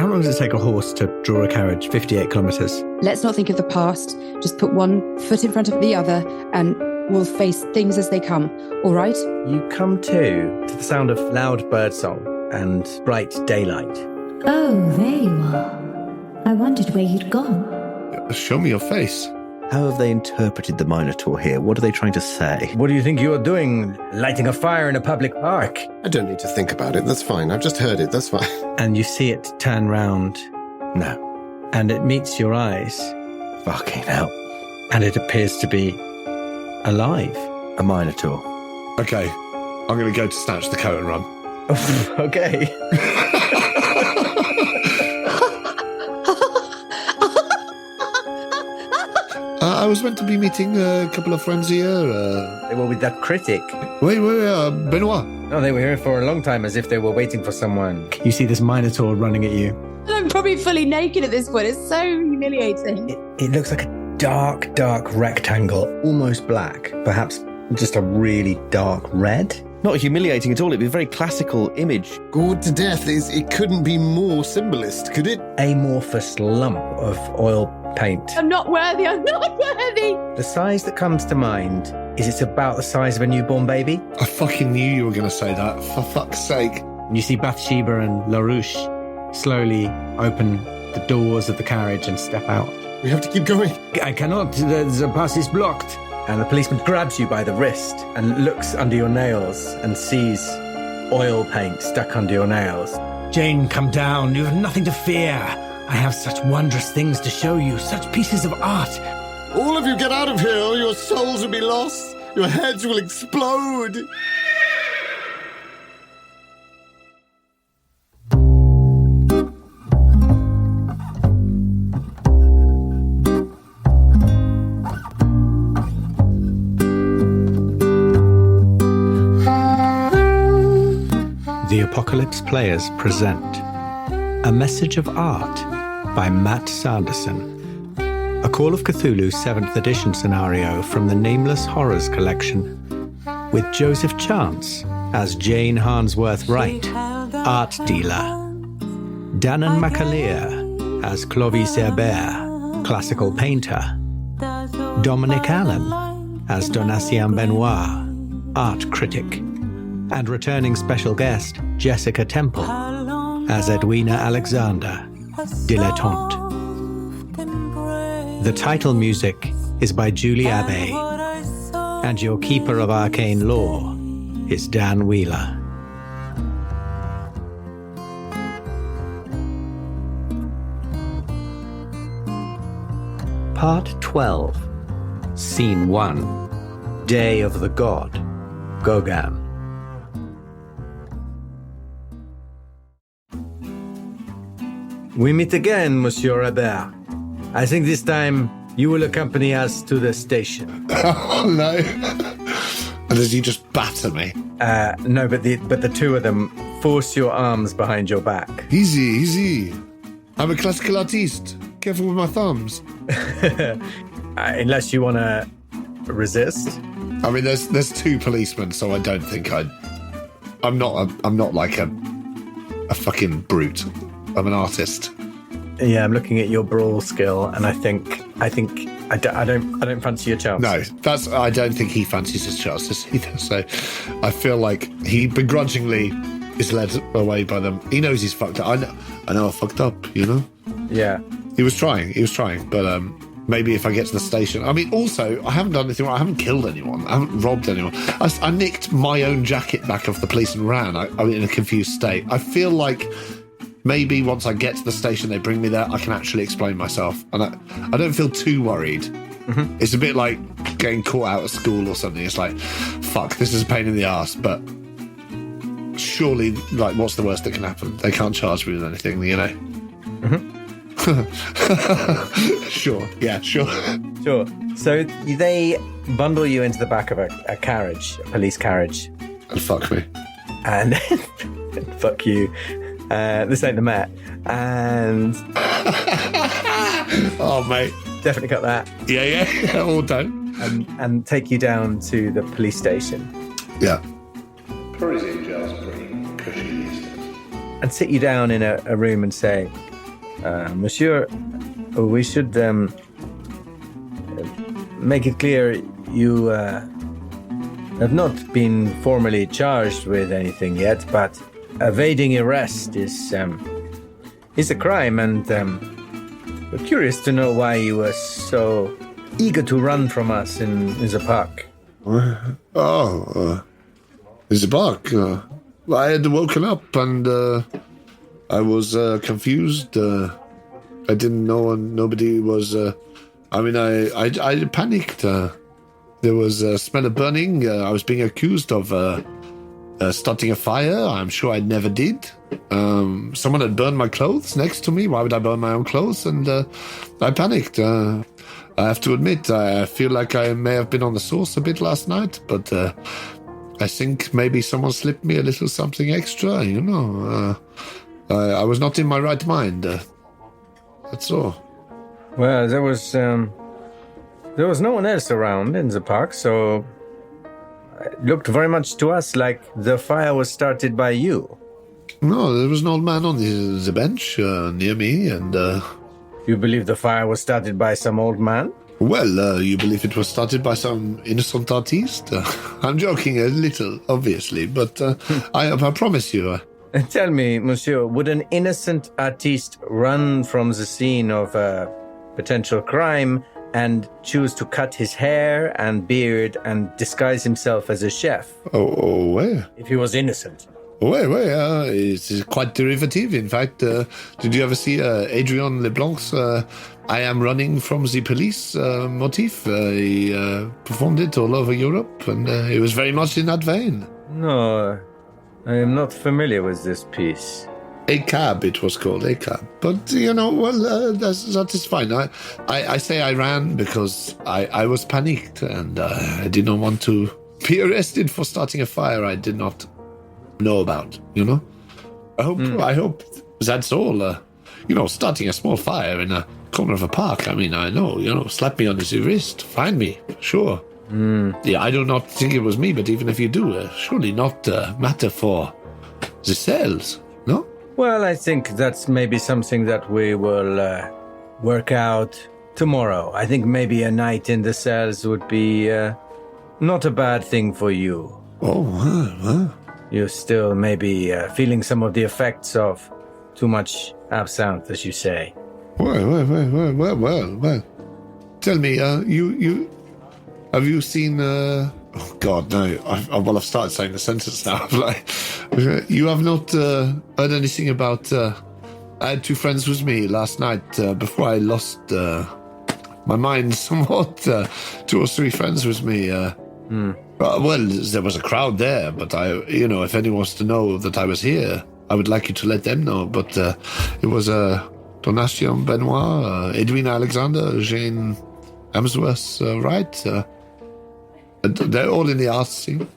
How long does it take a horse to draw a carriage? 58 kilometres. Let's not think of the past. Just put one foot in front of the other and we'll face things as they come. All right? You come to the sound of loud birdsong and bright daylight. Oh, there you are. I wondered where you'd gone. Show me your face. How have they interpreted the Minotaur here? What are they trying to say? What do you think you're doing? Lighting a fire in a public park? I don't need to think about it. That's fine. I've just heard it. That's fine. And you see it turn round. No. And it meets your eyes. Fucking hell. And it appears to be alive. A Minotaur. Okay, I'm going to go to snatch the coat and run. Okay. I was meant to be meeting a couple of friends here. They were with that critic. Wait, Benoit. Oh, they were here for a long time, as if they were waiting for someone. You see this Minotaur running at you. I'm probably fully naked at this point. It's so humiliating. It looks like a dark rectangle, almost black, perhaps just a really dark red. Not humiliating at all. It'd be a very classical image. Gored to death. It couldn't be more symbolist, could it? Amorphous lump of oil paint. I'm not worthy. The size that comes to mind is it's about the size of a newborn baby. I fucking knew you were going to say that, for fuck's sake. You see Bathsheba and LaRouche slowly open the doors of the carriage and step out. We have to keep going. I cannot, the pass is blocked. And the policeman grabs you by the wrist and looks under your nails and sees oil paint stuck under your nails. Jane, come down. You have nothing to fear. I have such wondrous things to show you, such pieces of art. All of you get out of here or your souls will be lost. Your heads will explode. The Apocalypse Players present A Message of Art by Matt Sanderson. A Call of Cthulhu 7th edition scenario from the Nameless Horrors collection, with Joseph Chance as Jane Harnsworth-Wright, art dealer, Danann McAleer as Clovis Herbert, classical painter, Dominic Allen as Donatien Benoit, art critic, and returning special guest Jessica Temple as Edwina Alexander, dilettante. The title music is by Julie Abbey, and your keeper of arcane lore is Dan Wheeler. Part 12, Scene 1, Day of the God, Gaugin. We meet again, Monsieur Hérbert. I think this time you will accompany us to the station. Oh, no. And does he just batter me? No, but the two of them force your arms behind your back. Easy. I'm a classical artiste. Careful with my thumbs. Unless you want to resist. I mean, there's two policemen, so I don't think I'm not like a fucking brute. I'm an artist. Yeah, I'm looking at your brawl skill, and I don't fancy your chance. No, I don't think he fancies his chances either. So I feel like he begrudgingly is led away by them. He knows he's fucked up. I know I fucked up, you know? Yeah. He was trying, but maybe if I get to the station. I mean, also, I haven't done anything wrong. I haven't killed anyone. I haven't robbed anyone. I nicked my own jacket back off the police and ran. I'm in a confused state. I feel like maybe once I get to the station, they bring me there, I can actually explain myself. And I don't feel too worried. Mm-hmm. It's a bit like getting caught out of school or something. It's like, fuck, this is a pain in the ass. But surely, like, what's the worst that can happen? They can't charge me with anything, you know? Mm-hmm. Sure. Yeah, sure. Sure. So they bundle you into the back of a carriage, a police carriage. And fuck me. And fuck you. This ain't the Met. And oh, mate. Definitely cut that. Yeah. All done. And take you down to the police station. Yeah. And sit you down in a room and say, Monsieur, we should make it clear you have not been formally charged with anything yet, but evading arrest is a crime, and we're curious to know why you were so eager to run from us in the park. In the park? I had woken up and I was confused. I didn't know, and nobody was... I panicked. There was a smell of burning. I was being accused of starting a fire. I'm sure I never did. Someone had burned my clothes next to me. Why would I burn my own clothes? And I panicked. I have to admit, I feel like I may have been on the sauce a bit last night, but I think maybe someone slipped me a little something extra, you know. I was not in my right mind. That's all. Well, there was no one else around in the park, so it looked very much to us like the fire was started by you. No, there was an old man on the bench near me, and... You believe the fire was started by some old man? Well, you believe it was started by some innocent artiste? I'm joking a little, obviously, but I promise you... Tell me, monsieur, would an innocent artiste run from the scene of a potential crime and choose to cut his hair and beard and disguise himself as a chef? Oh, where? If he was innocent. Where? It's quite derivative. In fact, did you ever see Adrian Leblanc's I Am Running from the Police motif? He performed it all over Europe, and it was very much in that vein. No, I am not familiar with this piece. A Cab, it was called, A Cab. But, you know, well, that is fine. I say I ran because I was panicked, and I did not want to be arrested for starting a fire I did not know about, you know? I hope that's all. Starting a small fire in a corner of a park, I mean, I know, slap me on the wrist, find me, sure. Yeah, I do not think it was me, but even if you do, surely not matter for the cells, no? Well, I think that's maybe something that we will work out tomorrow. I think maybe a night in the cells would be not a bad thing for you. Oh, well. You're still maybe feeling some of the effects of too much absinthe, as you say. Well. Tell me, you have you seen? Oh God, no. I've started saying the sentence now. You have not heard anything about? I had two friends with me last night before I lost my mind somewhat. 2 or 3 friends with me. Well, there was a crowd there, but if anyone wants to know that I was here, I would like you to let them know. But it was Donatien Benoit, Edwina Alexander, Jane Harnsworth-Wright. They're all in the art scene.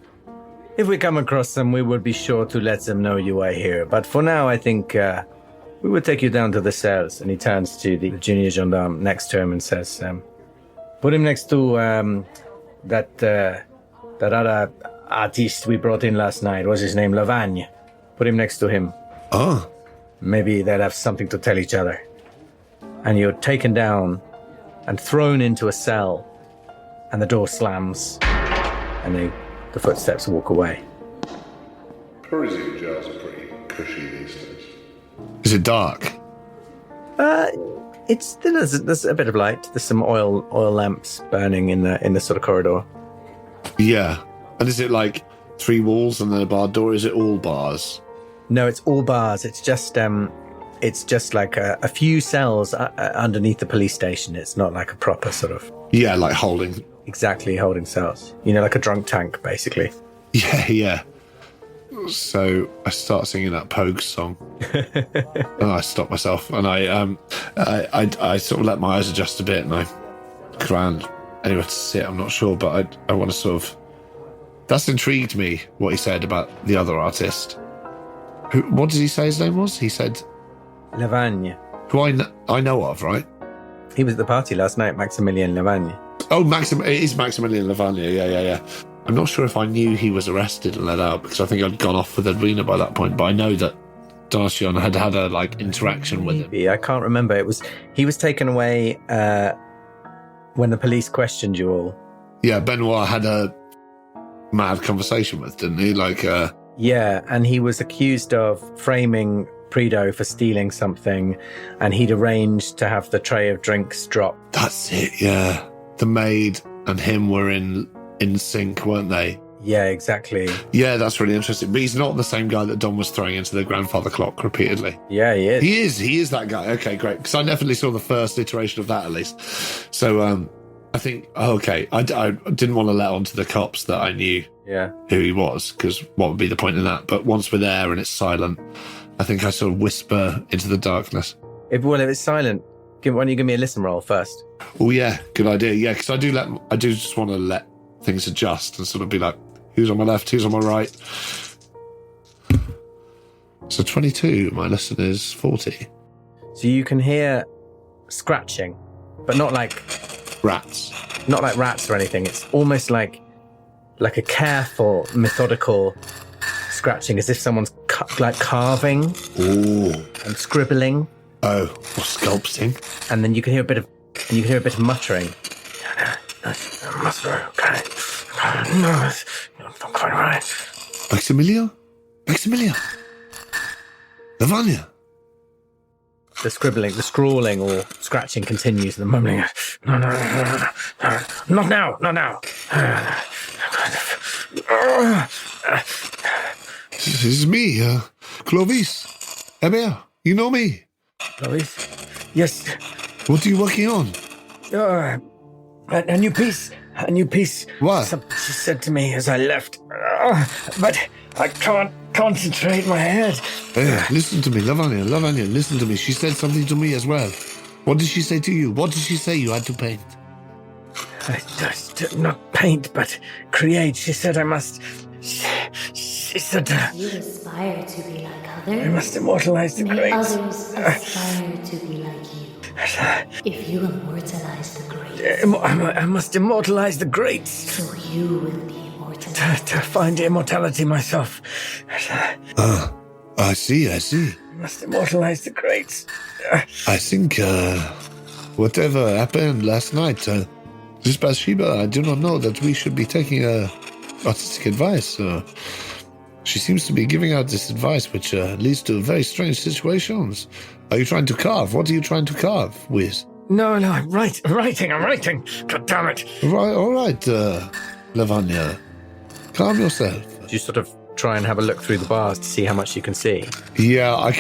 If we come across them, we will be sure to let them know you are here. But for now, I think we will take you down to the cells. And he turns to the junior gendarme next to him and says, put him next to that other artiste we brought in last night. What's his name? Lavagne. Put him next to him. Oh. Maybe they'll have something to tell each other. And you're taken down and thrown into a cell. And the door slams. And the footsteps walk away. Parisian jails are pretty cushy these days. Is it dark? There's a bit of light. There's some oil lamps burning in the sort of corridor. Yeah. And is it like 3 walls and then a bar door? Is it all bars? No, it's all bars. It's just like a few cells underneath the police station. It's not like a proper sort of... Yeah, like holding... Exactly, holding cells. Like a drunk tank, basically. Yeah. So I start singing that Pogues song. And I stop myself, and I sort of let my eyes adjust a bit, and I look around anywhere to sit. I'm not sure, but I want to sort of... That's intrigued me, what he said about the other artist. What did he say his name was? He said... Lavagne. Who I know of, right? He was at the party last night, Maximilien Lavagne. Oh, it is Maximilien Lavagne, yeah. I'm not sure if I knew he was arrested and let out, because I think I'd gone off with Edwina by that point, but I know that Darcion had a like interaction with him. Maybe, I can't remember. He was taken away when the police questioned you all. Yeah, Benoit had a mad conversation with, didn't he? Like, yeah, and he was accused of framing Prido for stealing something, and he'd arranged to have the tray of drinks dropped. That's it. Yeah, the maid and him were in sync, weren't they? Yeah, exactly. Yeah, that's really interesting. But he's not the same guy that Don was throwing into the grandfather clock repeatedly. Yeah, he is. He is that guy. Okay, great. Because I definitely saw the first iteration of that, at least. So I think, okay, I didn't want to let on to the cops that I knew who he was, because what would be the point in that? But once we're there and it's silent, I think I sort of whisper into the darkness. If it's silent, why don't you give me a listen roll first? Oh, yeah, good idea. Yeah, because I do just want to let things adjust and sort of be like, who's on my left, who's on my right? So 22, my listen is 40. So you can hear scratching, but not like rats. Not like rats or anything. It's almost like a careful, methodical scratching, as if someone's carving and scribbling. Oh, or sculpting. And then you can hear a bit of muttering. Okay. No, not quite right. Maximilian? Lavanya? The scribbling, the scrawling or scratching continues, the mumbling. No, not now. This is me, Clovis Herbert. You know me? Clovis? Yes. What are you working on? A new piece. What? She said to me as I left. But I can't concentrate my head. Listen to me, Lavanya, listen to me. She said something to me as well. What did she say to you? What did she say you had to paint? I just not paint, but create. She said I must... She said... You aspire to be like others. I must immortalize the May greats. others aspire to be like you. If you immortalize the greats, I must immortalize the greats. so you will be immortalized. To find immortality myself. I see. I must immortalize the greats. I think, whatever happened last night, this Bathsheba, I do not know that we should be taking artistic advice. She seems to be giving out this advice, which leads to very strange situations. Are you trying to carve? What are you trying to carve with? No, I'm writing. God damn it. Right, all right, Lavanya. Calm yourself. You sort of try and have a look through the bars to see how much you can see. Yeah, I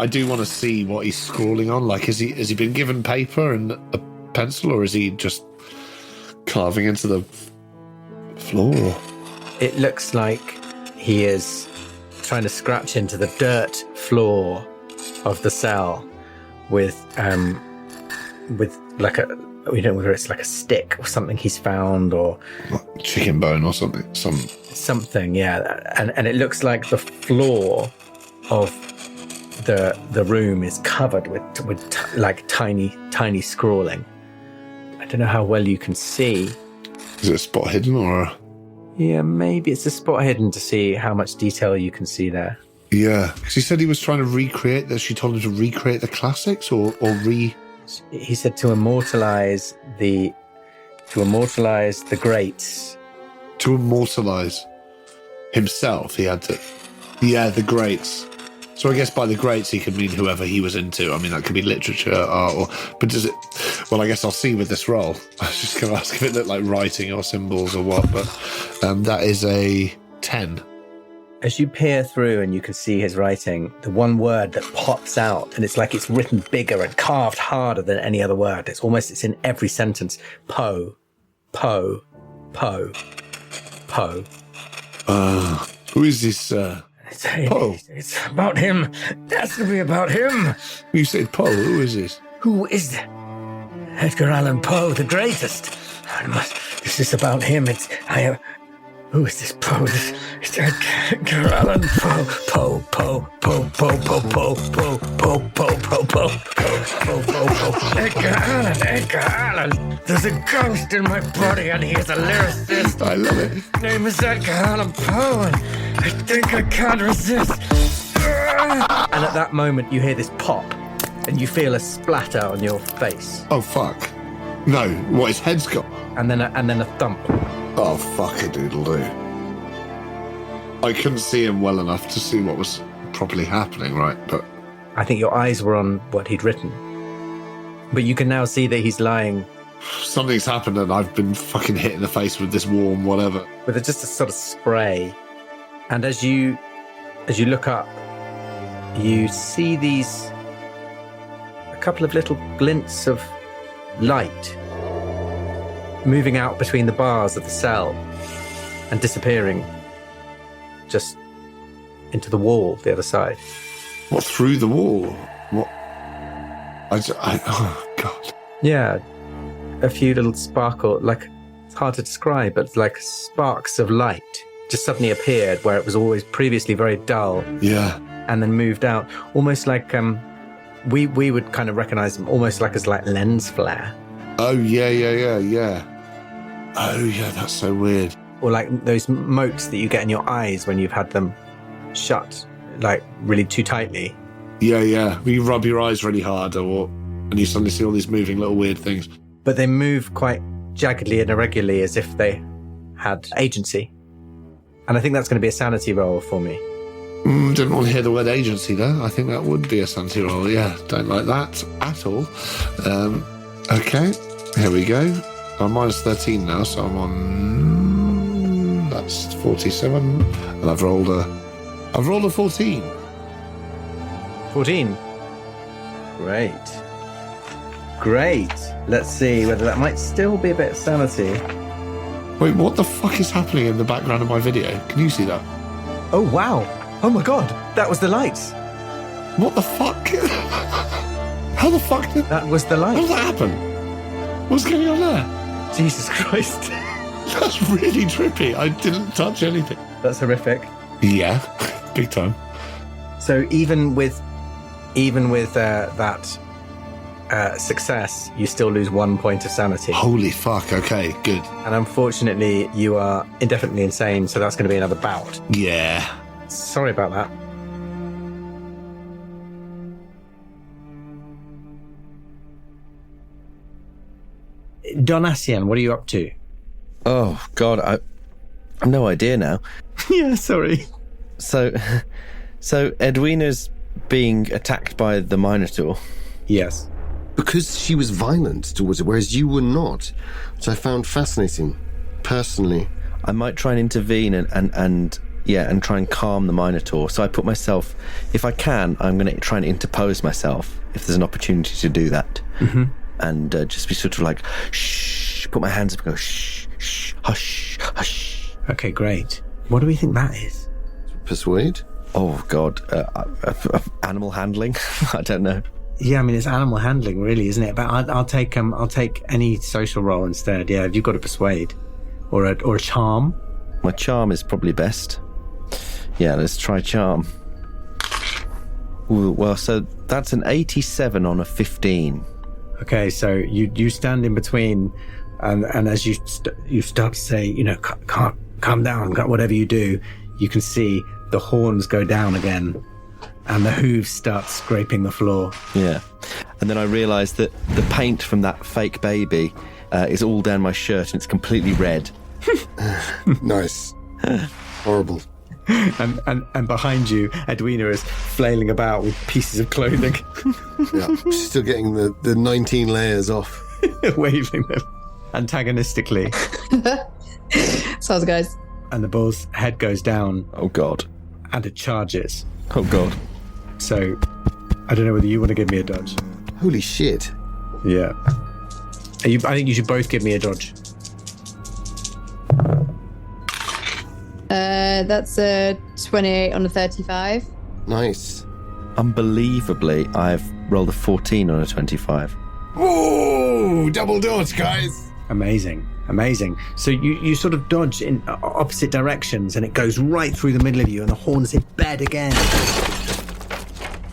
do want to see what he's scrawling on. Like, has he been given paper and a pencil, or is he just carving into the floor? It looks like he is trying to scratch into the dirt floor of the cell with like a, we don't know whether it's like a stick or something he's found, or chicken bone or something. Something, yeah. And it looks like the floor of the room is covered with like tiny scrawling. I don't know how well you can see. Is it a spot hidden or? Yeah, maybe it's a spot hidden to see how much detail you can see there. Yeah, because he said he was trying to recreate that. She told him to recreate the classics, or He said to immortalize the greats. To immortalize himself, he had to. Yeah, the greats. So I guess by the greats he could mean whoever he was into. I mean, that could be literature, art, but does it? Well, I guess I'll see with this roll. I was just going to ask if it looked like writing or symbols or what, but that is a 10. As you peer through and you can see his writing, the one word that pops out, and it's like it's written bigger and carved harder than any other word. It's in every sentence. Poe. Poe. Poe. Poe. Who is this, Poe? It's about him. It has to be about him. You said Poe. Who is this? Who is that? Edgar Allan Poe, the greatest. This is about him. Who is this Poe? It's Edgar Allan Poe. Edgar Allan. There's a ghost in my body and he is a lyricist. I love it. His name is Edgar Allan Poe, and I think I can't resist. And at that moment, you hear this pop, and you feel a splatter on your face, Oh, fuck. No, what, his head's got... and then a thump. Oh, fuck a doodle-doo. I couldn't see him well enough to see what was properly happening, right? But I think your eyes were on what he'd written. But you can now see that he's lying something's happened and I've been fucking hit in the face with this warm whatever. with just a sort of spray. And as you look up, you see a couple of little glints of light moving out between the bars of the cell and disappearing just into the wall the other side. What, through the wall? What? Oh, God. Yeah, a few little sparkle, like, it's hard to describe, but like sparks of light just suddenly appeared where it was always previously very dull. Yeah. And then moved out, almost like we would kind of recognize them almost like as like lens flare, Oh, yeah. Oh, yeah, that's so weird. or like those motes that you get in your eyes when you've had them shut like really too tightly. Yeah. You rub your eyes really hard and you suddenly see all these moving little weird things. But they move quite jaggedly and irregularly as if they had agency. And I think that's going to be a sanity roll for me. Didn't want to hear the word agency there. I think that would be a sanity roll. Yeah, don't like that at all. Okay, here we go. I'm minus 13 now, so I'm on... That's 47. And I've rolled a 14. 14. Great. Let's see whether that might still be a bit of sanity. Wait, what the fuck is happening in the background of my video? Can you see that? Oh, wow. Oh, my God. That was the lights. What the fuck? How the fuck did... That was the How light. did that happen? What's going on there? Jesus Christ. That's really trippy. I didn't touch anything. That's horrific. Yeah, big time. So even with that success, you still lose 1 point of sanity. Holy fuck, okay, good. And unfortunately, you are indefinitely insane, so that's going to be another bout. Yeah. Sorry about that. Donassian, what are you up to? Oh, God, I've no idea now. Yeah, sorry. So Edwina's being attacked by the Minotaur. Yes. Because she was violent towards it, whereas you were not, which I found fascinating, personally. I might try and intervene and try and calm the Minotaur. So I put myself, if I can, I'm going to try and interpose myself if there's an opportunity to do that. Mm-hmm. And just be sort of like, shh, put my hands up and go, shh, shh, hush, hush. Okay, great. What do we think that is? Persuade? Oh, God. Animal handling? I don't know. Yeah, I mean, it's animal handling, really, isn't it? But I'll take any social role instead. Yeah, you've got to persuade, or a charm. My charm is probably best. Yeah, let's try charm. Ooh, well, so that's an 87 on a 15. Okay, so you stand in between, and as you start to say, calm down, whatever you do, you can see the horns go down again, and the hooves start scraping the floor. Yeah, and then I realised that the paint from that fake baby is all down my shirt, and it's completely red. Nice. Horrible. And behind you, Edwina is flailing about with pieces of clothing, Yeah, she's still getting the 19 layers off. waving them antagonistically. Sounds, guys. And the bull's head goes down, Oh, God. and it charges. Oh, God. So, I don't know whether you want to give me a dodge. Holy shit. Yeah. I think you should both give me a dodge. That's a 28 on a 35. Nice. Unbelievably, I've rolled a 14 on a 25. Whoa! Double dodge, guys. Amazing. So you sort of dodge in opposite directions, and it goes right through the middle of you, and the horns hit bed again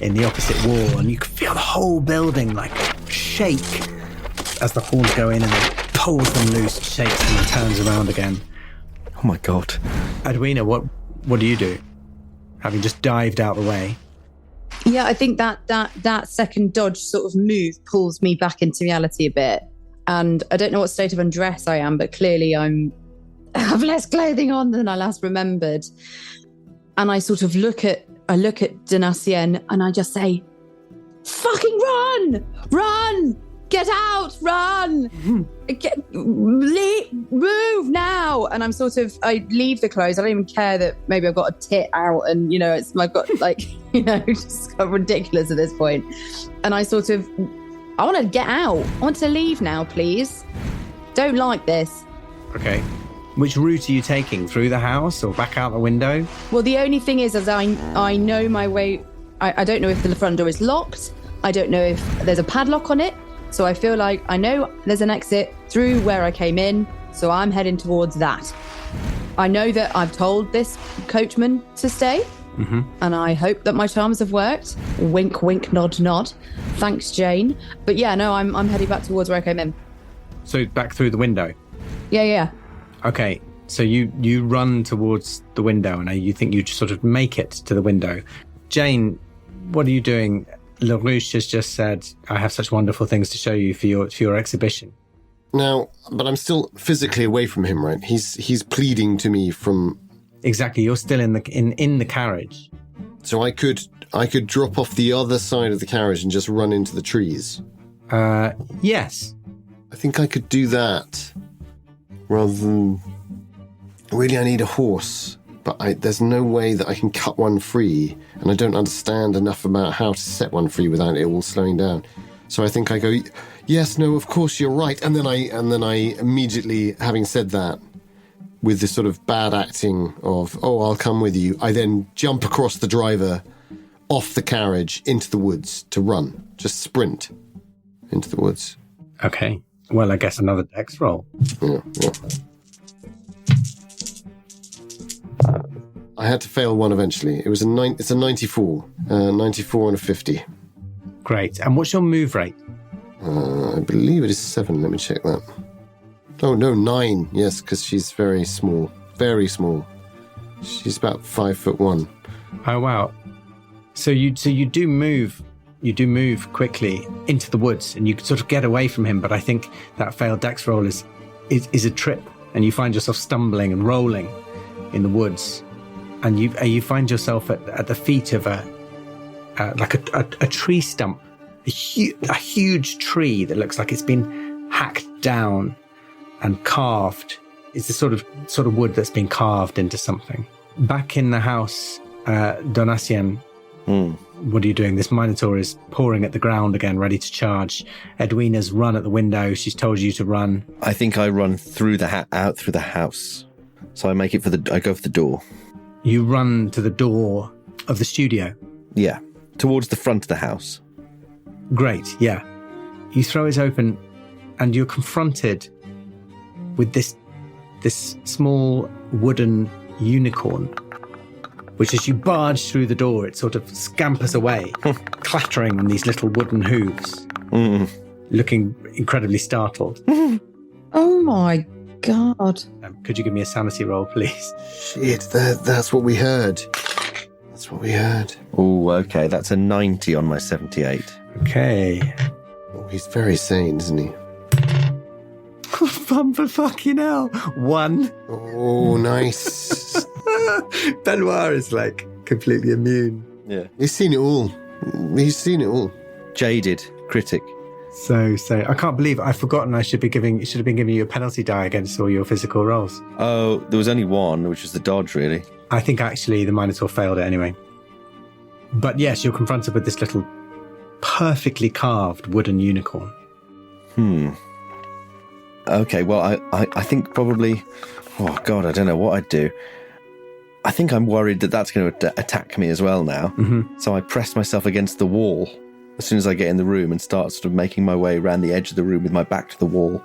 in the opposite wall, and you can feel the whole building like shake as the horns go in, and it pulls them loose, shakes them, and turns around again. Oh, my God. Edwina, what do you do? Having just dived out the way. Yeah, I think that second dodge sort of move pulls me back into reality a bit. And I don't know what state of undress I am, but clearly I have less clothing on than I last remembered. And I sort of look at Danann and I just say, fucking run! Run! Get out! Run! Move now! And I'm I leave the clothes. I don't even care that maybe I've got a tit out and, I've got just got ridiculous at this point. And I want to get out. I want to leave now, please. Don't like this. Okay. Which route are you taking? Through the house or back out the window? Well, the only thing is I know my way. I don't know if the front door is locked. I don't know if there's a padlock on it. So I feel like I know there's an exit through where I came in. So I'm heading towards that. I know that I've told this coachman to stay. Mm-hmm. And I hope that my charms have worked. Wink, wink, nod, nod. Thanks, Jane. But yeah, no, I'm heading back towards where I came in. So back through the window? Yeah. Okay, so you run towards the window and you think you sort of make it to the window. Jane, what are you doing? LaRouche has just said, I have such wonderful things to show you for your exhibition. Now, but I'm still physically away from him, right? He's pleading to me from... Exactly, you're still in the carriage. So I could drop off the other side of the carriage and just run into the trees? Yes. I think I could do that. Rather than... Really, I need a horse. But there's no way that I can cut one free, and I don't understand enough about how to set one free without it all slowing down. So I think I go, yes, no, of course you're right, and then I immediately, having said that, with this sort of bad acting of, oh, I'll come with you, I then jump across the driver, off the carriage, into the woods to run, just sprint into the woods. Okay, well, I guess another dex roll. Yeah. I had to fail one eventually. It's a 94. 94 and a 50. Great. And what's your move rate? I believe it is 7. Let me check that. Oh, no, 9. Yes, because she's very small. Very small. She's about 5'1". Oh, wow. So you do move. You do move quickly into the woods and you sort of get away from him. But I think that failed dex roll is a trip and you find yourself stumbling and rolling in the woods. And you find yourself at the feet of a tree stump, a huge tree that looks like it's been hacked down and carved. It's the sort of wood that's been carved into something. Back in the house, Danann, what are you doing? This Minotaur is pawing at the ground again, ready to charge. Edwina's run at the window. She's told you to run. I think I run through out through the house. So I go for the door. You run to the door of the studio? Yeah, towards the front of the house. Great, yeah. You throw it open and you're confronted with this small wooden unicorn, which as you barge through the door, it sort of scampers away, clattering on these little wooden hooves, looking incredibly startled. Oh my God. Could you give me a sanity roll, please? Shit, that's what we heard. That's what we heard. Oh, okay. That's a 90 on my 78. Okay. Oh, he's very sane, isn't he? Bumper fucking hell. 1. Oh, nice. Benoit is like completely immune. Yeah. He's seen it all. Jaded critic. So I can't believe I've forgotten I should have been giving you a penalty die against all your physical rolls. Oh, there was only one, which was the dodge, really. I think actually the Minotaur failed it anyway. But yes, you're confronted with this little perfectly carved wooden unicorn. Okay, well, I think probably... Oh, God, I don't know what I'd do. I think I'm worried that that's going to attack me as well now. Mm-hmm. So I press myself against the wall as soon as I get in the room and start sort of making my way around the edge of the room with my back to the wall,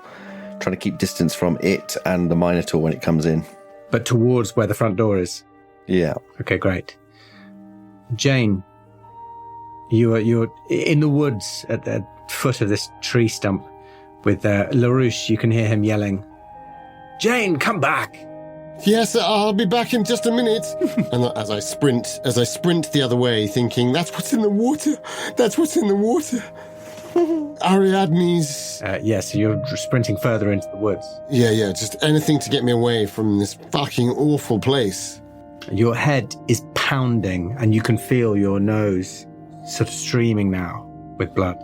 trying to keep distance from it and the Minotaur when it comes in. But towards where the front door is? Yeah. Okay, great. Jane, you're in the woods at the foot of this tree stump with LaRouche. You can hear him yelling, "Jane, come back! Yes, I'll be back in just a minute. And as I sprint the other way, thinking, that's what's in the water. That's what's in the water. Ariadne's... Yes, so you're sprinting further into the woods. Yeah, just anything to get me away from this fucking awful place. Your head is pounding, and you can feel your nose sort of streaming now with blood.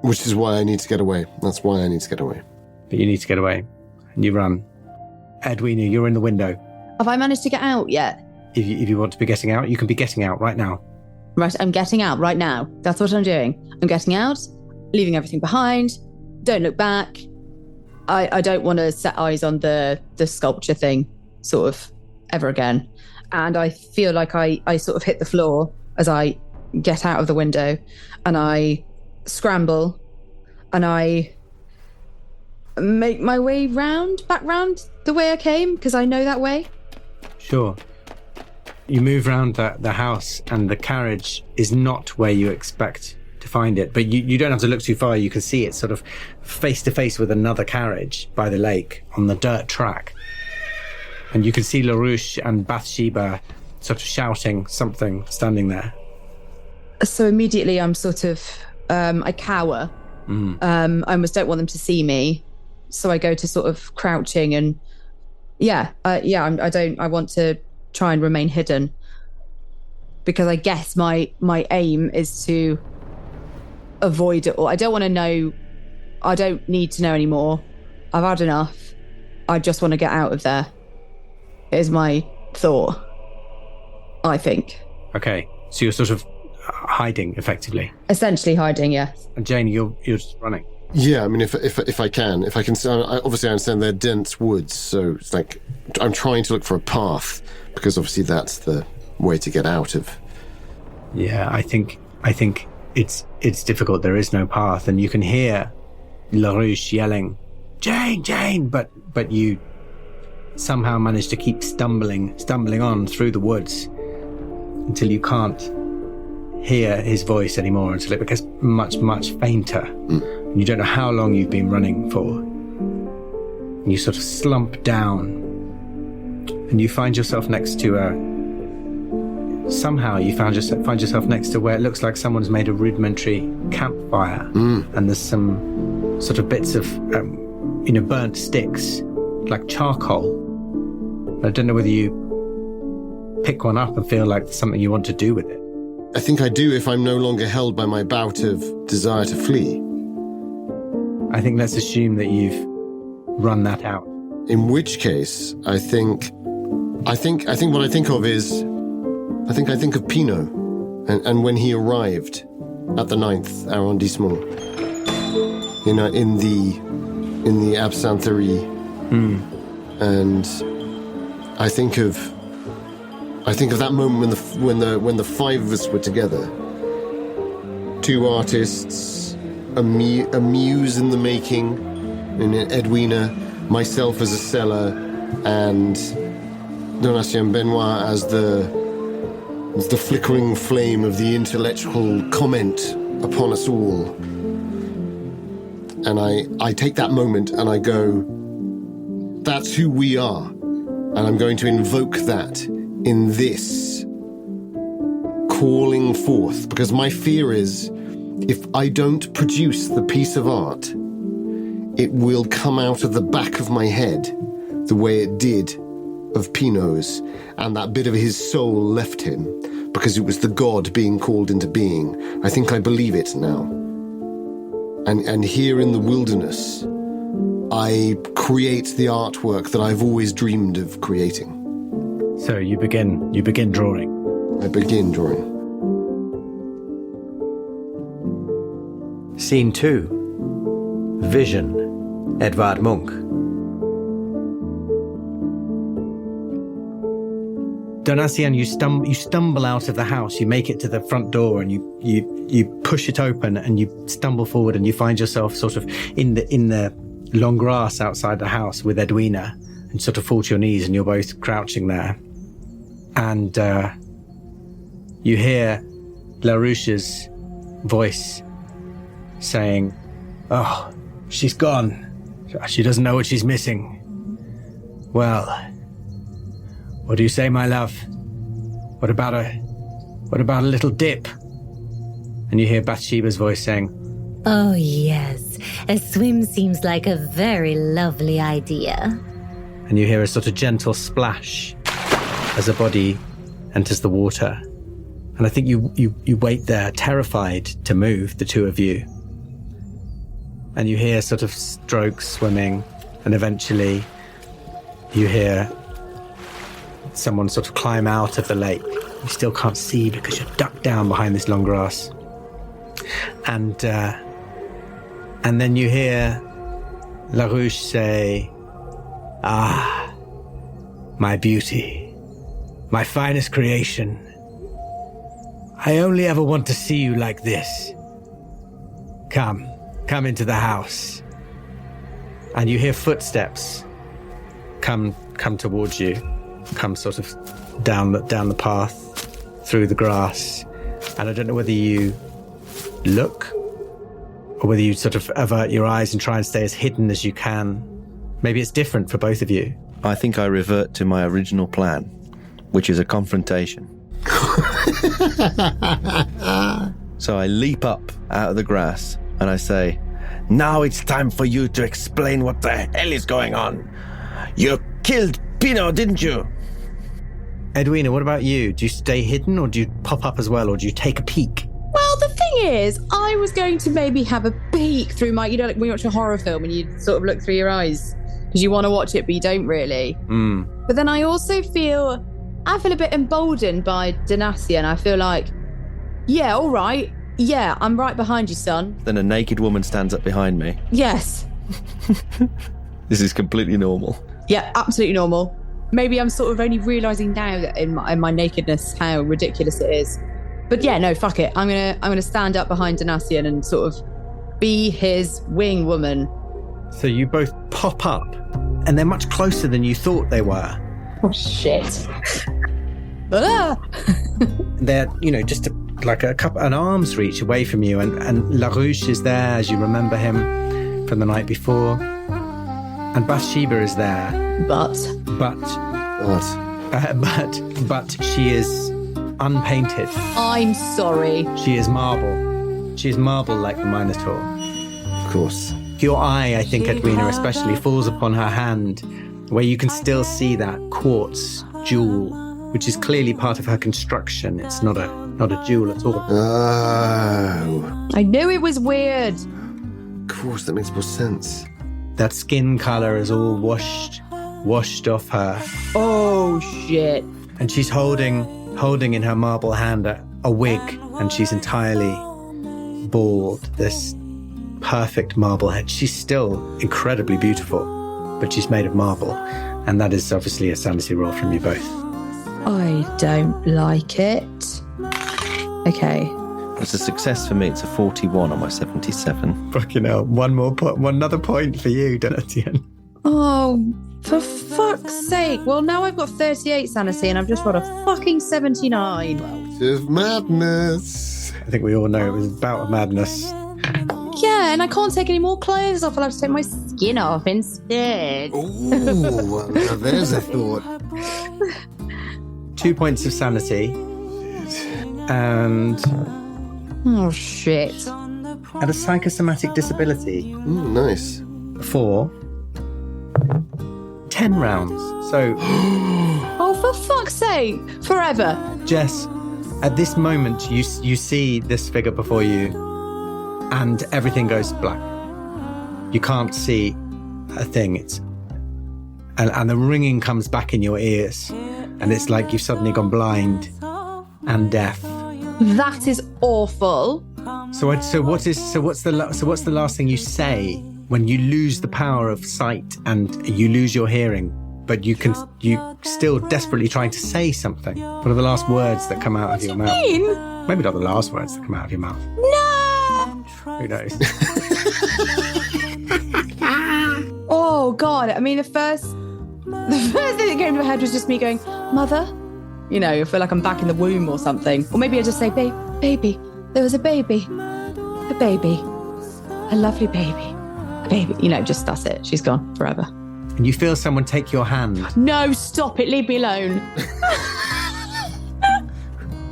Which is why I need to get away. That's why I need to get away. But you need to get away, and you run. Edwina, you're in the window. Have I managed to get out yet? If you want to be getting out, you can be getting out right now. Right, I'm getting out right now. That's what I'm doing. I'm getting out, leaving everything behind. Don't look back. I don't want to set eyes on the sculpture thing sort of ever again. And I feel like I sort of hit the floor as I get out of the window, and I scramble, and I make my way back round the way I came, because I know that way. Sure. You move round the house, and the carriage is not where you expect to find it, but you don't have to look too far. You can see it sort of face to face with another carriage by the lake on the dirt track. And you can see LaRouche and Bathsheba sort of shouting something, standing there. So immediately I'm sort of, I cower. I almost don't want them to see me. So I go to sort of crouching and I want to try and remain hidden. Because I guess my aim is to avoid it all. I don't want to know. I don't need to know anymore. I've had enough. I just want to get out of there. Is my thought, I think. Okay, so you're sort of hiding, effectively. Essentially hiding, yes. And Jane, you're just running. Yeah, I mean, if I can, obviously I understand they're dense woods, so it's like I'm trying to look for a path, because obviously that's the way to get out of. Yeah, I think it's difficult. There is no path, and you can hear LaRouche yelling, "Jane!" But you somehow manage to keep stumbling on through the woods until you can't hear his voice anymore, until it becomes much, much fainter. And you don't know how long you've been running for. And you sort of slump down, and you find yourself next to somehow you find yourself next to where it looks like someone's made a rudimentary campfire, and there's some sort of bits of burnt sticks, like charcoal. I don't know whether you pick one up and feel like there's something you want to do with it. I think I do if I'm no longer held by my bout of desire to flee. I think let's assume that you've run that out. In which case, I think what I think of is, I think of Pinot, and when he arrived at the 9th arrondissement, in the Absintherie, and I think of that moment when the five of us were together. Two artists, a muse in the making, and Edwina, myself as a seller, and Donatien Benoit as the flickering flame of the intellectual comment upon us all. And I take that moment and I go, that's who we are. And I'm going to invoke that in this calling forth, because my fear is, if I don't produce the piece of art, it will come out of the back of my head the way it did of Pinot's, and that bit of his soul left him because it was the god being called into being. I think I believe it now. And here in the wilderness, I create the artwork that I've always dreamed of creating. So you begin drawing. I begin drawing. Scene 2. Vision. Edvard Munch. Donatien, you stumble out of the house. You make it to the front door, and you push it open, and you stumble forward, and you find yourself sort of in the long grass outside the house with Edwina, and sort of fall to your knees, and you're both crouching there. And you hear LaRouche's voice saying, "Oh, she's gone. She doesn't know what she's missing. Well, What do you say, my love? What about a little dip? And you hear Bathsheba's voice saying, Oh, yes. A swim seems like a very lovely idea. and you hear a sort of gentle splash as a body enters the water. And I think you wait there, terrified to move, the two of you. And you hear sort of strokes swimming, and eventually you hear someone sort of climb out of the lake. You still can't see because you're ducked down behind this long grass. And then you hear LaRouche say, "Ah, my beauty, my finest creation. I only ever want to see you like this. Come into the house." And you hear footsteps come towards you, come sort of down the path, through the grass. And I don't know whether you look or whether you sort of avert your eyes and try and stay as hidden as you can. Maybe it's different for both of you. I think I revert to my original plan, which is a confrontation. So I leap up out of the grass and I say, "Now it's time for you to explain what the hell is going on. You killed Pino, didn't you?" Edwina, what about you? Do you stay hidden, or do you pop up as well, or do you take a peek? Well, the thing is, I was going to maybe have a peek through my, you know, like when you watch a horror film and you sort of look through your eyes because you want to watch it, but you don't really. But then I also feel a bit emboldened by Danann. I feel like, yeah, all right. Yeah, I'm right behind you, son. Then a naked woman stands up behind me. Yes. This is completely normal. Yeah, absolutely normal. Maybe I'm sort of only realising now that in my nakedness how ridiculous it is. But yeah, no, fuck it. I'm gonna stand up behind Danann and sort of be his wing woman. So you both pop up, and they're much closer than you thought they were. Oh shit! They're, just an arm's reach away from you, and LaRouche is there as you remember him from the night before, and Bathsheba is there. But she is unpainted. I'm sorry. She is marble. She is marble like the Minotaur. Of course. Your eye, I think, Edwina especially, falls upon her hand, where you can still see that quartz jewel, which is clearly part of her construction. It's not a jewel at all. Oh. I knew it was weird. Of course, that makes more sense. That skin colour is all washed off her. Oh shit! And she's holding in her marble hand a wig, and she's entirely bald. This perfect marble head. She's still incredibly beautiful, but she's made of marble, and that is obviously a sanity roll from you both. I don't like it. Okay. It's a success for me. It's a 41 on my 77. Fucking hell. One another point for you, Danann. Oh, for fuck's sake. Well, now I've got 38 sanity and I've just got a fucking 79. It's madness. I think we all know it was a bout of madness. Yeah, and I can't take any more clothes off. I'll have to take my skin off instead. Ooh, well, now there's a thought. 2 points of sanity. And... Oh, shit. And a psychosomatic disability. Nice. For 10 rounds. So... Oh, for fuck's sake. Forever. Jess, at this moment, you see this figure before you, and everything goes black. You can't see a thing. And the ringing comes back in your ears, and it's like you've suddenly gone blind and deaf. That is awful. So what's the last thing you say when you lose the power of sight and you lose your hearing, but you still desperately trying to say something? What are the last words that come out of your mouth? What do you mean? Maybe not the last words that come out of your mouth. No! Who knows? Oh God! I mean, the first thing that came to my head was just me going, "Mother." I feel like I'm back in the womb or something. Or maybe I just say, baby. There was a baby. A lovely baby. A baby. Just that's it. She's gone forever. And you feel someone take your hand. No, stop it. Leave me alone.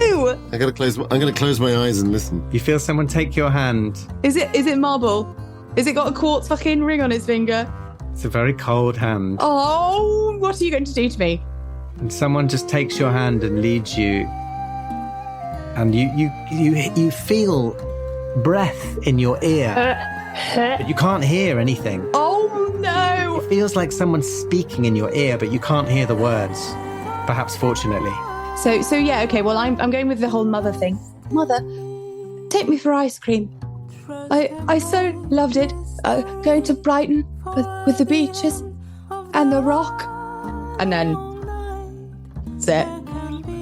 Ew. I'm gonna close my eyes and listen. You feel someone take your hand. Is it marble? Is it got a quartz fucking ring on its finger? It's a very cold hand. Oh, what are you going to do to me? And someone just takes your hand and leads you. And you feel breath in your ear. But you can't hear anything. Oh, no. It feels like someone's speaking in your ear, but you can't hear the words. Perhaps fortunately. So yeah, okay, well, I'm going with the whole mother thing. Mother, take me for ice cream. I so loved it. Going to Brighton with the beaches and the rock. And then that's it.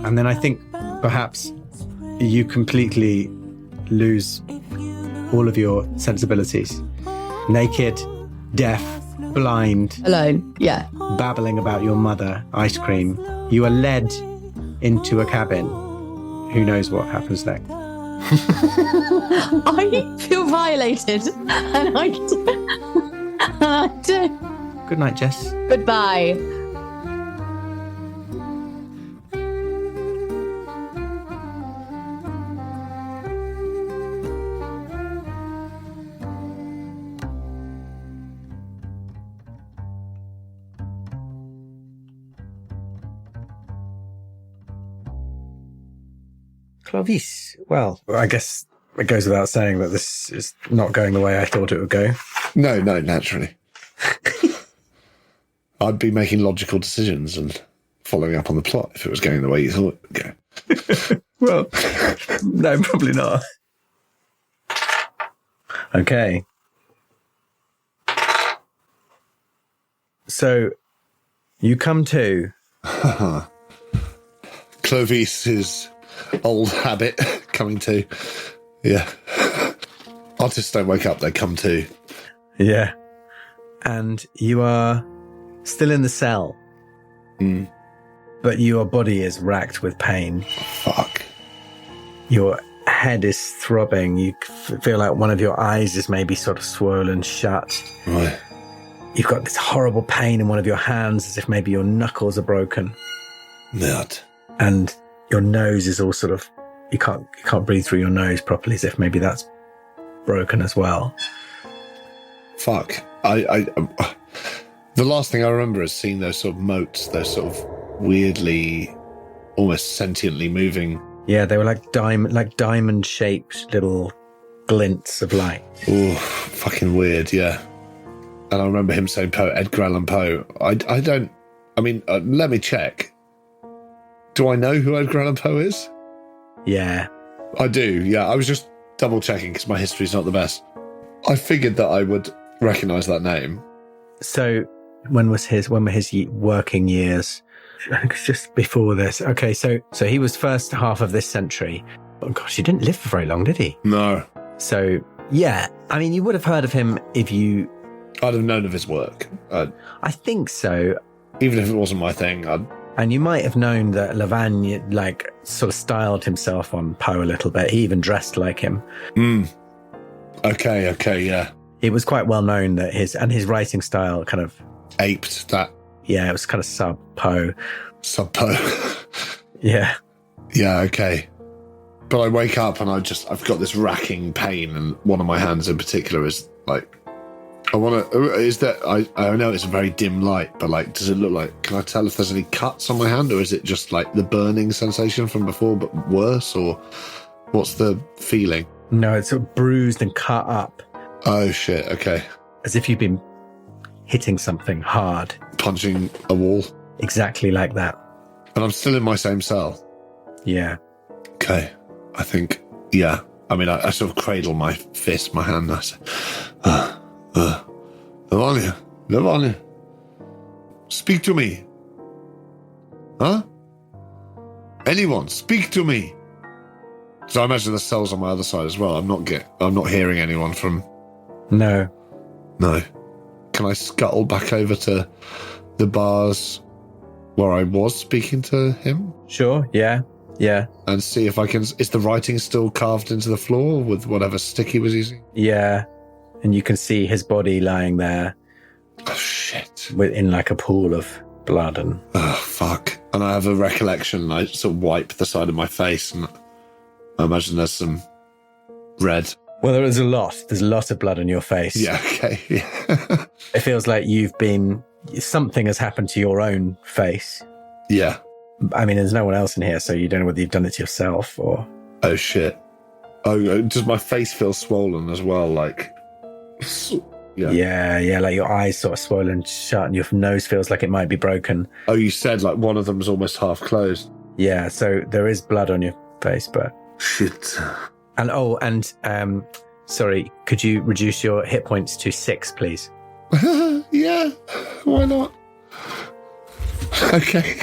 And then I think perhaps you completely lose all of your sensibilities. Naked, deaf, blind. Alone, yeah. Babbling about your mother, ice cream. You are led into a cabin. Who knows what happens next? I feel violated. And I do. Good night, Jess. Goodbye. Clovis. Well, I guess it goes without saying that this is not going the way I thought it would go. No, naturally. I'd be making logical decisions and following up on the plot if it was going the way you thought it would go. Well, no, probably not. Okay. So, you come to... Clovis's old habit coming to. Yeah. Artists don't wake up, they come to. Yeah. And you are still in the cell. But your body is racked with pain. Fuck. Your head is throbbing. You feel like one of your eyes is maybe sort of swollen shut. Right. You've got this horrible pain in one of your hands, as if maybe your knuckles are broken. Mad. And your nose is all sort of, you can't breathe through your nose properly, as if maybe that's broken as well. Fuck. The last thing I remember is seeing those sort of motes, those sort of weirdly, almost sentiently moving. Yeah, they were like diamond-shaped little glints of light. Oh, fucking weird, yeah. And I remember him saying Poe, Edgar Allan Poe. Let me check. Do I know who Edgar Allan Poe is? Yeah. I do, yeah. I was just double-checking because my history's not the best. I figured that I would recognise that name. So, when were his working years? I think it's just before this. Okay, so he was first half of this century. Oh gosh, he didn't live for very long, did he? No. So, yeah. I mean, you would have heard of him if you... I'd have known of his work. I think so. Even if it wasn't my thing, And you might have known that Lavagne, sort of styled himself on Poe a little bit. He even dressed like him. Okay, yeah. It was quite well known that his writing style kind of... aped that. Yeah, it was kind of sub-Poe. Sub-Poe. Yeah. Yeah, okay. But I wake up and I've got this racking pain, and one of my hands in particular is like... I know it's a very dim light, but does it look like, can I tell if there's any cuts on my hand, or is it just like the burning sensation from before but worse, or what's the feeling? No, it's sort of bruised and cut up. Oh shit, okay. As if you've been hitting something hard. Punching a wall? Exactly like that. And I'm still in my same cell? Yeah. Okay, I think, yeah. I mean, I sort of cradle my fist, my hand, and I say, Lavagne, speak to me. Huh? Anyone, speak to me. So I imagine the cell's on my other side as well. I'm not hearing anyone from... No. Can I scuttle back over to the bars where I was speaking to him? Sure, yeah. And see if I can... Is the writing still carved into the floor with whatever stick he was using? Yeah. And you can see his body lying there. Oh, shit. in like a pool of blood. And oh, fuck. And I have a recollection, and I sort of wipe the side of my face, and I imagine there's some red. Well, there's a lot of blood on your face. Yeah, okay. Yeah. It feels like something has happened to your own face. Yeah. I mean, there's no one else in here, so you don't know whether you've done it to yourself or... Oh, shit. Oh, does my face feel swollen as well? Like... Yeah, like your eyes sort of swollen shut and your nose feels like it might be broken. Oh, you said like one of them's almost half closed. Yeah, so there is blood on your face, but... Shit. And, sorry, could you reduce your hit points to 6, please? Yeah, why not? Okay.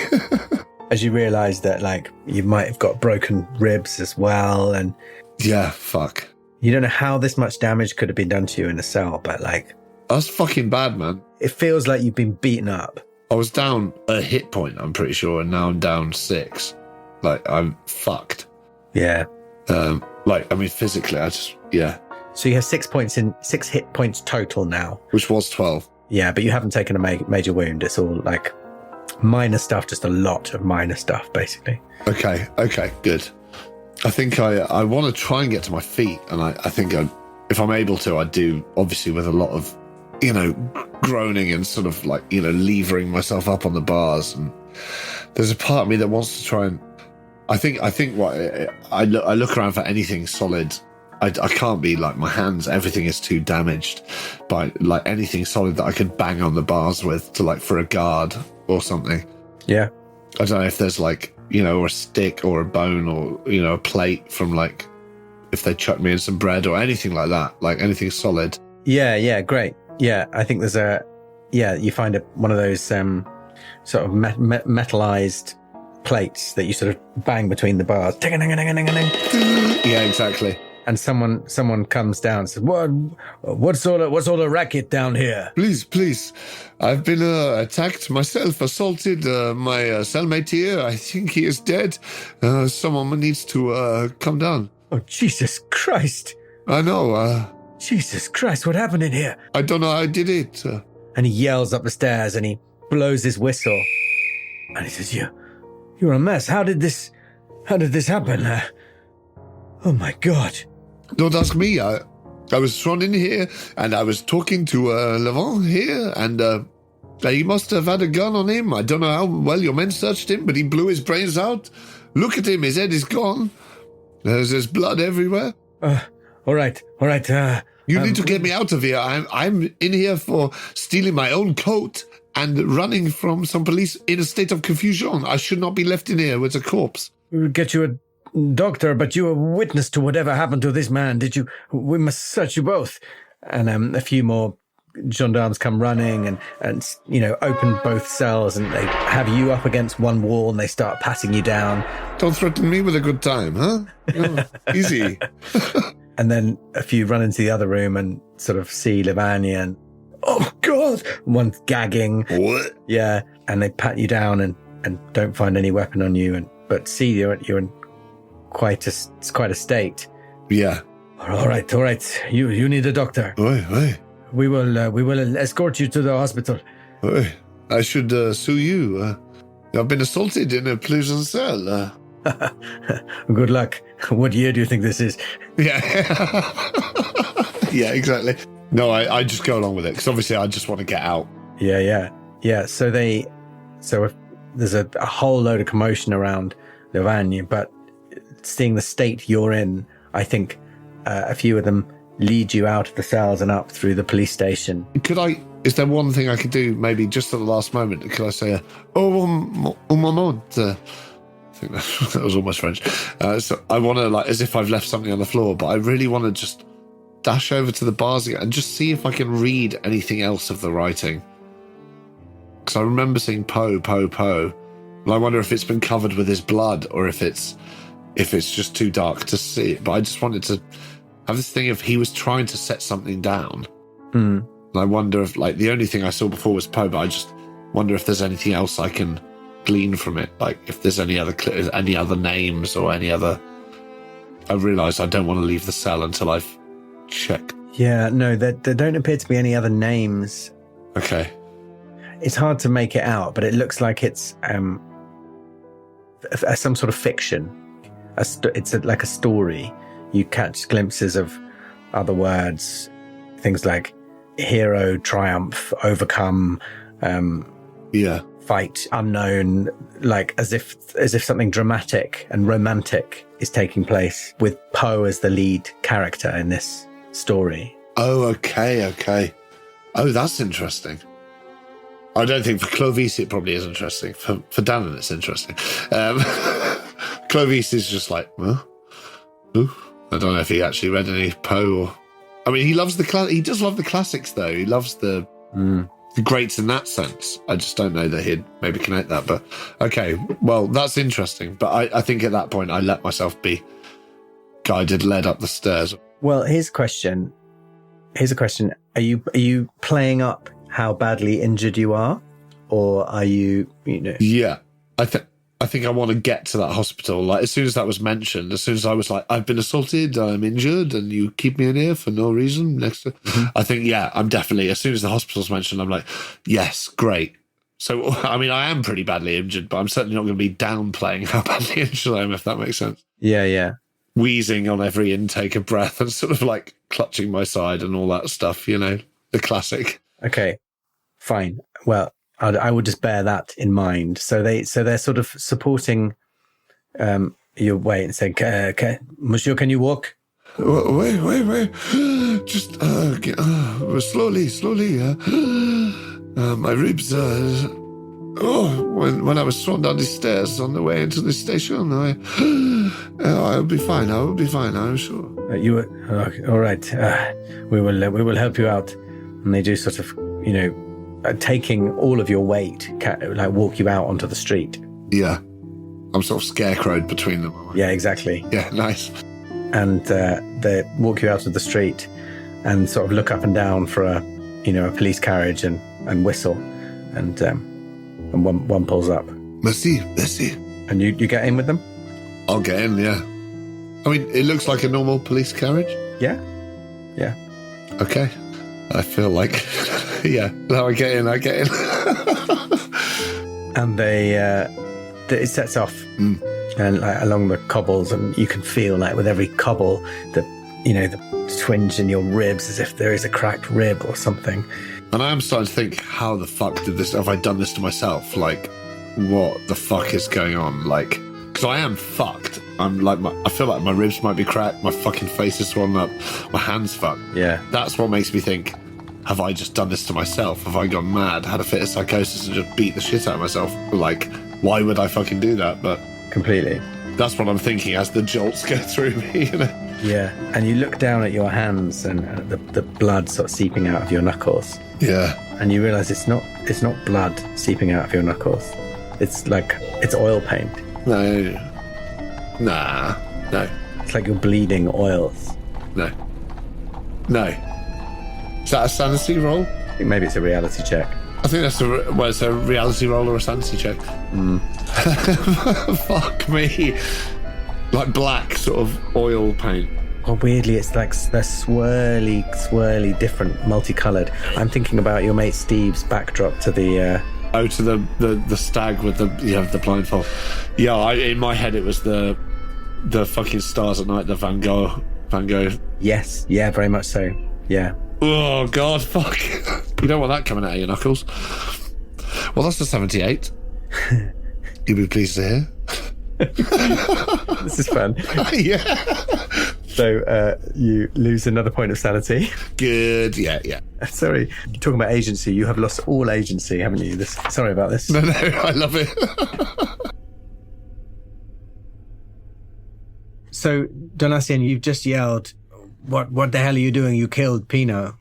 As you realise that, like, you might have got broken ribs as well, and... Yeah, fuck. You don't know how this much damage could have been done to you in a cell, but, like... That's fucking bad, man. It feels like you've been beaten up. I was down a hit point, I'm pretty sure, and now I'm down 6. Like, I'm fucked. Yeah. Like, I mean, physically, yeah. So you have 6 hit points total now. Which was 12. Yeah, but you haven't taken a major wound. It's all, like, minor stuff, just a lot of minor stuff, basically. Okay, good. I think I want to try and get to my feet, and I think if I'm able to, I do, obviously with a lot of, groaning and sort of like, levering myself up on the bars. And there's a part of me that wants to try and, I think what I look around for anything solid. I can't be like my hands, everything is too damaged by like anything solid that I could bang on the bars with to like for a guard or something. Yeah. I don't know if there's like, or a stick or a bone or, a plate from like, if they chuck me in some bread or anything like that, like anything solid. Yeah, great. Yeah, I think there's you find one of those sort of metallized plates that you sort of bang between the bars. Yeah, exactly. And someone comes down and says, what's all the racket down here? Please. I've been attacked myself, assaulted my cellmate here. I think he is dead. Someone needs to come down. Oh, Jesus Christ. I know. Jesus Christ, what happened in here? I don't know how I did it. And he yells up the stairs and he blows his whistle. And he says, you're a mess. How did this happen? Oh my God. Don't ask me. I was thrown in here, and I was talking to Levant here, and he must have had a gun on him. I don't know how well your men searched him, but he blew his brains out. Look at him. His head is gone. There's blood everywhere. All right. You need to get me out of here. I'm in here for stealing my own coat and running from some police in a state of confusion. I should not be left in here with a corpse. We'll get you a doctor, but you were witness to whatever happened to this man. Did you? We must search you both. And a few more gendarmes come running and open both cells, and they have you up against one wall and they start patting you down. Don't threaten me with a good time, huh? No, easy. And then a few run into the other room and sort of see Lavanya and, oh God, one's gagging. What? Yeah, and they pat you down and don't find any weapon on you, but see you're in quite a state. Yeah. All right. You need a doctor. Oi. We will escort you to the hospital. Oi. I should sue you. I've been assaulted in a prison cell. Good luck. What year do you think this is? Yeah. Yeah, exactly. No, I just go along with it because obviously I just want to get out. Yeah. So if there's a whole load of commotion around Lavanya, but seeing the state you're in, I think a few of them lead you out of the cells and up through the police station. Is there one thing I could do maybe just at the last moment? Could I say, un moment? I think that was almost French. So I want to, like, as if I've left something on the floor, but I really want to just dash over to the bars again and just see if I can read anything else of the writing. Because I remember seeing Poe, and I wonder if it's been covered with his blood or if it's just too dark to see it. But I just wanted to have this thing of he was trying to set something down. And I wonder if, like, the only thing I saw before was Poe, but I just wonder if there's anything else I can glean from it. Like, if there's any other names or any other... I realise I don't want to leave the cell until I've checked. Yeah, no, there don't appear to be any other names. Okay. it's hard to make it out, but it looks like it's some sort of fiction. Like a story. You catch glimpses of other words, things like hero, triumph, overcome, fight, unknown, like as if something dramatic and romantic is taking place with Poe as the lead character in this story. Oh, okay. Oh, that's interesting. I don't think for Clovis it probably is interesting. For Danann it's interesting. Clovis is just like, well, I don't know if he actually read any Poe or... I mean, he loves he does love the classics, though. He loves the greats in that sense. I just don't know that he'd maybe connect that. But, okay, well, that's interesting. But I think at that point I let myself be led up the stairs. Well, here's a question. Are you playing up how badly injured you are? Or are you, Yeah, I think I want to get to that hospital. Like, as soon as that was mentioned, as soon as I was like, I've been assaulted, I'm injured, and you keep me in here for no reason. I think, yeah, I'm definitely, as soon as the hospital's mentioned, I'm like, yes, great. So, I mean, I am pretty badly injured, but I'm certainly not going to be downplaying how badly injured I am, if that makes sense. Yeah. Wheezing on every intake of breath and sort of like clutching my side and all that stuff, the classic. Okay, fine. Well, I would just bear that in mind. So they're sort of supporting your weight and saying, Monsieur, can you walk? Wait. Just slowly. My ribs. When I was thrown down the stairs on the way into the station, I'll be fine. I will be fine. I'm sure. All right. We will help you out. And they do sort of, taking all of your weight, like walk you out onto the street. Yeah. I'm sort of scarecrowed between them. Yeah, exactly. Yeah, nice. And they walk you out of the street and sort of look up and down for a police carriage and whistle. And one pulls up. Merci. And you get in with them? I'll get in, yeah. I mean, it looks like a normal police carriage. Yeah. Okay. I feel like, yeah, now I get in. And it sets off and like along the cobbles, and you can feel like with every cobble the twinge in your ribs as if there is a cracked rib or something. And I am starting to think, how the fuck have I done this to myself? Like, what the fuck is going on? Like, because I am fucked. I'm like, I feel like my ribs might be cracked. My fucking face is swollen up. My hand's fucked. Yeah. That's what makes me think, have I just done this to myself? Have I gone mad, had a fit of psychosis and just beat the shit out of myself? Like, why would I fucking do that? But completely. That's what I'm thinking as the jolts go through me, Yeah. And you look down at your hands and the blood sort of seeping out of your knuckles. Yeah. And you realise it's not blood seeping out of your knuckles. It's oil paint. No. It's like you're bleeding oils. No. Is that a sanity roll? I think maybe it's a reality check. I think that's it's a reality roll or a sanity check. Fuck me. Like black sort of oil paint. Well, weirdly, it's like they're swirly, different, multicoloured. I'm thinking about your mate Steve's backdrop to the... to the stag with the blindfold. Yeah, in my head it was the fucking stars at night, the Van Gogh. Yes, yeah, very much so. Yeah. Oh, God, fuck. You don't want that coming out of your knuckles. Well, that's the 78. You'll be pleased to hear. This is fun. Yeah. So you lose another point of sanity. Good, yeah. Sorry, you're talking about agency. You have lost all agency, haven't you? Sorry about this. No, I love it. So, Donatien, you've just yelled, what the hell are you doing? You killed Pino.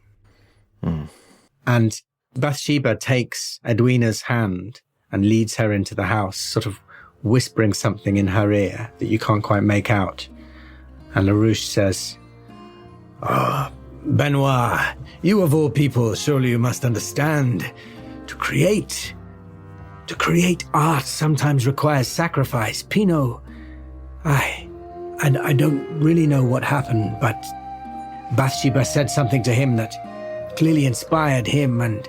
And Bathsheba takes Edwina's hand and leads her into the house, sort of whispering something in her ear that you can't quite make out. And LaRouche says, Benoit, you of all people, surely you must understand. To create art sometimes requires sacrifice. Pino, I don't really know what happened, but Bathsheba said something to him that clearly inspired him, and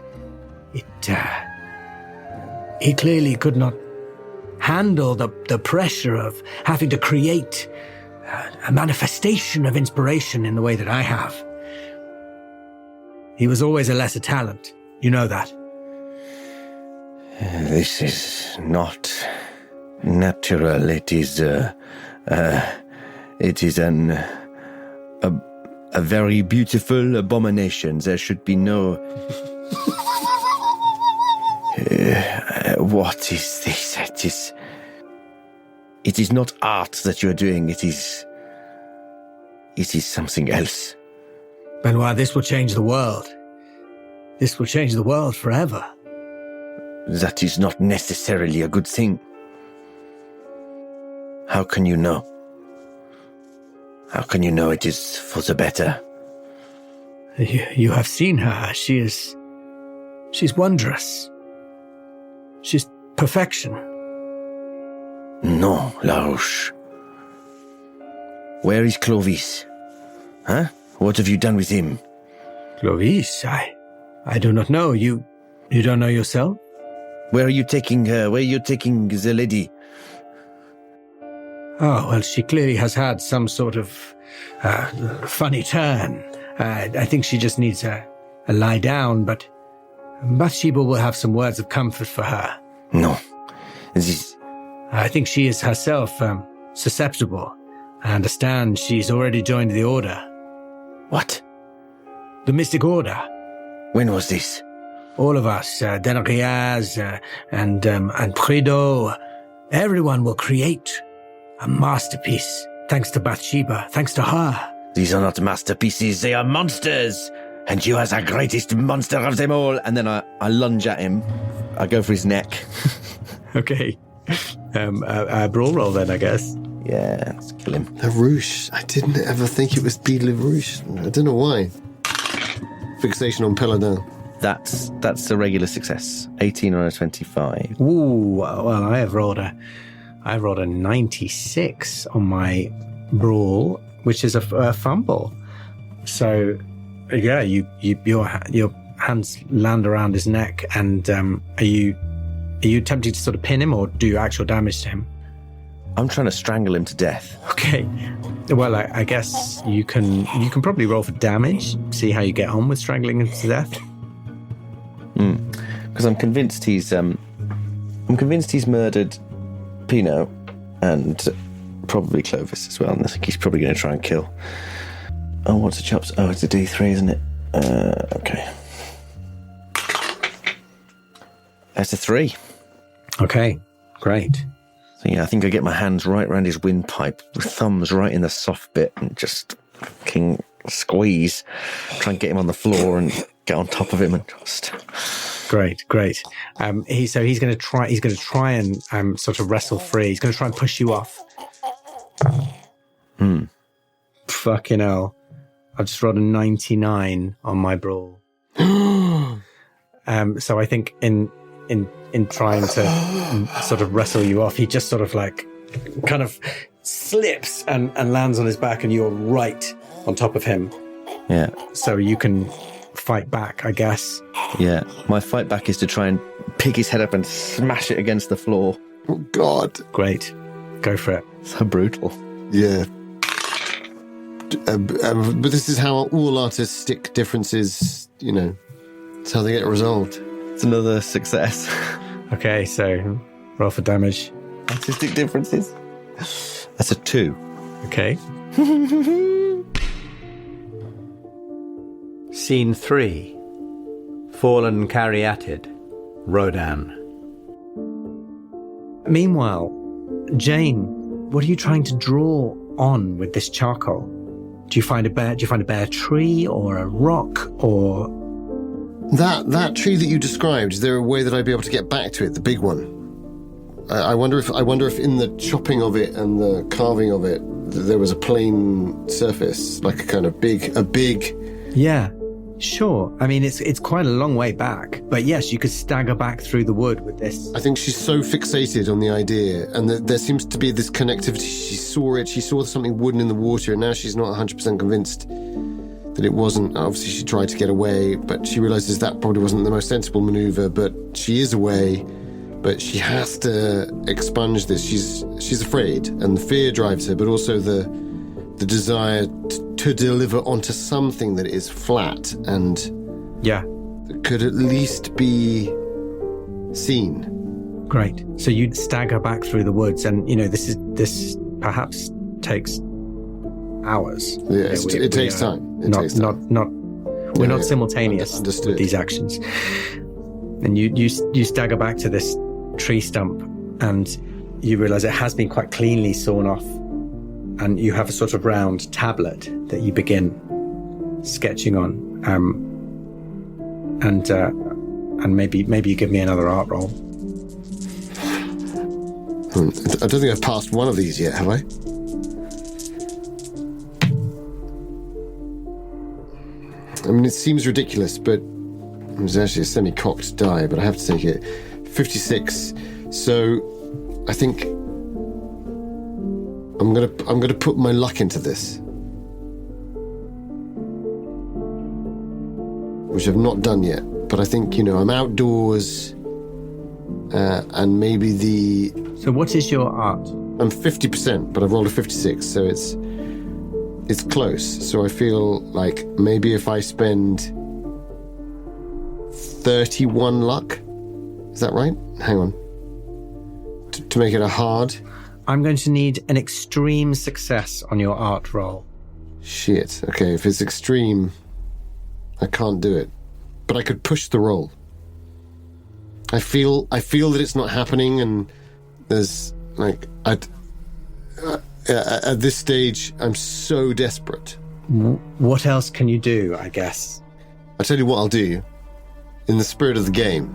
he clearly could not handle the pressure of having to create a manifestation of inspiration in the way that I have. He was always a lesser talent. You know that. This is not natural. It is a very beautiful abomination. There should be no... what is this? It is not art that you are doing. It is something else. Benoit, this will change the world. This will change the world forever. That is not necessarily a good thing. How can you know? How can you know it is for the better? You have seen her. She's wondrous. She's perfection. No, Larouche. Where is Clovis? Huh? What have you done with him? Clovis? I do not know. You don't know yourself? Where are you taking her? Where are you taking the lady? Oh, well, she clearly has had some sort of funny turn. I think she just needs a lie down, but Bathsheba will have some words of comfort for her. No. I think she is herself susceptible. I understand she's already joined the Order. What? The Mystic Order. When was this? All of us, Denriaz and Prideaux, everyone will create a masterpiece, thanks to Bathsheba, thanks to her. These are not masterpieces, they are monsters! And you are the greatest monster of them all! And then I lunge at him. I go for his neck. Okay. A brawl roll then, I guess. Yeah, let's kill him. LaRouche. I didn't ever think it was be LaRouche. I don't know why. Fixation on Paladin. That's a regular success. 18 on a 25. Ooh, well, I rolled a 96 on my brawl, which is a fumble. So, yeah, your hands land around his neck, and are you attempting to sort of pin him or do actual damage to him? I'm trying to strangle him to death. Okay. Well, I guess you can probably roll for damage. See how you get on with strangling him to death. Because I'm convinced he's murdered Pinot and probably Clovis as well. And I think he's probably going to try and kill. Oh, what's the chops? Oh, it's a D3, isn't it? Okay. That's a 3. Okay, great. So yeah, I think I get my hands right around his windpipe, with thumbs right in the soft bit, and just fucking squeeze, try and get him on the floor and get on top of him and just. Great. He's going to try and sort of wrestle free. He's going to try and push you off. Fucking hell! I've just rolled a 99 on my brawl. So I think in trying to sort of wrestle you off, he just sort of like kind of slips and lands on his back, and you're right on top of him. Yeah. So you can fight back, I guess. Yeah. My fight back is to try and pick his head up and smash it against the floor. Oh, God. Great. Go for it. So brutal. Yeah. But this is how all artistic differences, it's how they get resolved. It's another success. Okay, so roll for damage. Artistic differences. That's a 2. Okay. Scene 3. Fallen Caryatid. Rodin. Meanwhile, Jane, what are you trying to draw on with this charcoal? Do you find a bare tree or a rock or... That tree that you described, is there a way that I'd be able to get back to it, the big one? I wonder if in the chopping of it and the carving of it, there was a plain surface, like a kind of big... Yeah, sure. I mean, it's quite a long way back, but yes, you could stagger back through the wood with this. I think she's so fixated on the idea, and there seems to be this connectivity. She saw something wooden in the water, and now she's not 100% convinced that it wasn't. Obviously, she tried to get away, but she realizes that probably wasn't the most sensible maneuver, but she is away. but she has to expunge this. She's afraid, and the fear drives her, but also the desire to deliver onto something that is flat and could at least be seen. Great. So you stagger back through the woods, and this perhaps takes hours. Yeah, it takes time. We're not simultaneous understood. with these actions. And you stagger back to this tree stump, and you realize it has been quite cleanly sawn off, and you have a sort of round tablet that you begin sketching on. And maybe you give me another art roll. I don't think I've passed one of these yet, have I? I mean, it seems ridiculous, but it was actually a semi-cocked die, but I have to take it. 56. So I think I'm gonna put my luck into this, which I've not done yet. But I think, I'm outdoors, and maybe So what is your art? I'm 50%, but I've rolled a 56, so it's close. So I feel like maybe if I spend 31 luck, is that right? Hang on. To make it a hard. I'm going to need an extreme success on your art roll. Shit. Okay, if it's extreme, I can't do it. But I could push the roll. I feel that it's not happening, and there's at this stage, I'm so desperate. What else can you do, I guess? I'll tell you what I'll do. In the spirit of the game,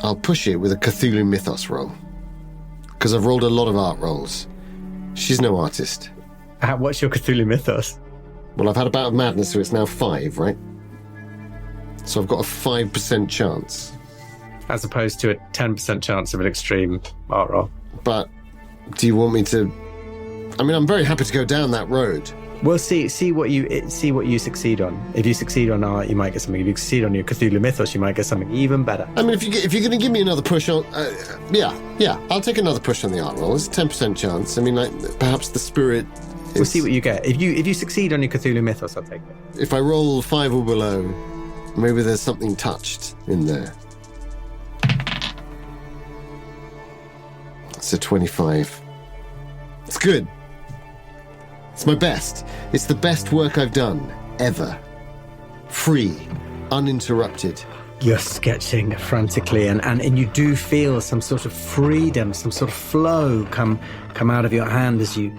I'll push it with a Cthulhu Mythos roll. Because I've rolled a lot of art rolls. She's no artist. What's your Cthulhu Mythos? Well, I've had a bout of madness, so it's now 5, right? So I've got a 5% chance. As opposed to a 10% chance of an extreme art roll. But do you want me to... I mean, I'm very happy to go down that road. Well, see what you succeed on. If you succeed on art, you might get something. If you succeed on your Cthulhu Mythos, you might get something even better. I mean, if you're going to give me another push on... I'll take another push on the art roll. It's a 10% chance. I mean, perhaps the spirit... We'll see what you get. If you succeed on your Cthulhu Mythos, I'll take it. If I roll 5 or below, maybe there's something touched in there. It's a 25. It's good. It's my best. It's the best work I've done, ever. Free, uninterrupted. You're sketching frantically, and you do feel some sort of freedom, some sort of flow come out of your hand as you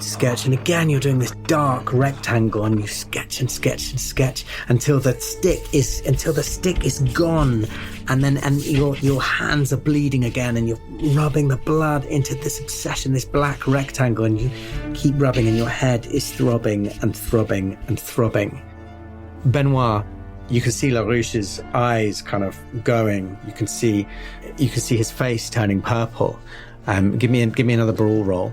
sketch. And again, you're doing this dark rectangle, and you sketch and sketch and sketch until the stick is gone, and your hands are bleeding again, and you're rubbing the blood into this obsession, this black rectangle, and you keep rubbing, and your head is throbbing and throbbing and throbbing. Benoit, you can see LaRouche's eyes kind of going. You can see his face turning purple. Give me another brawl roll.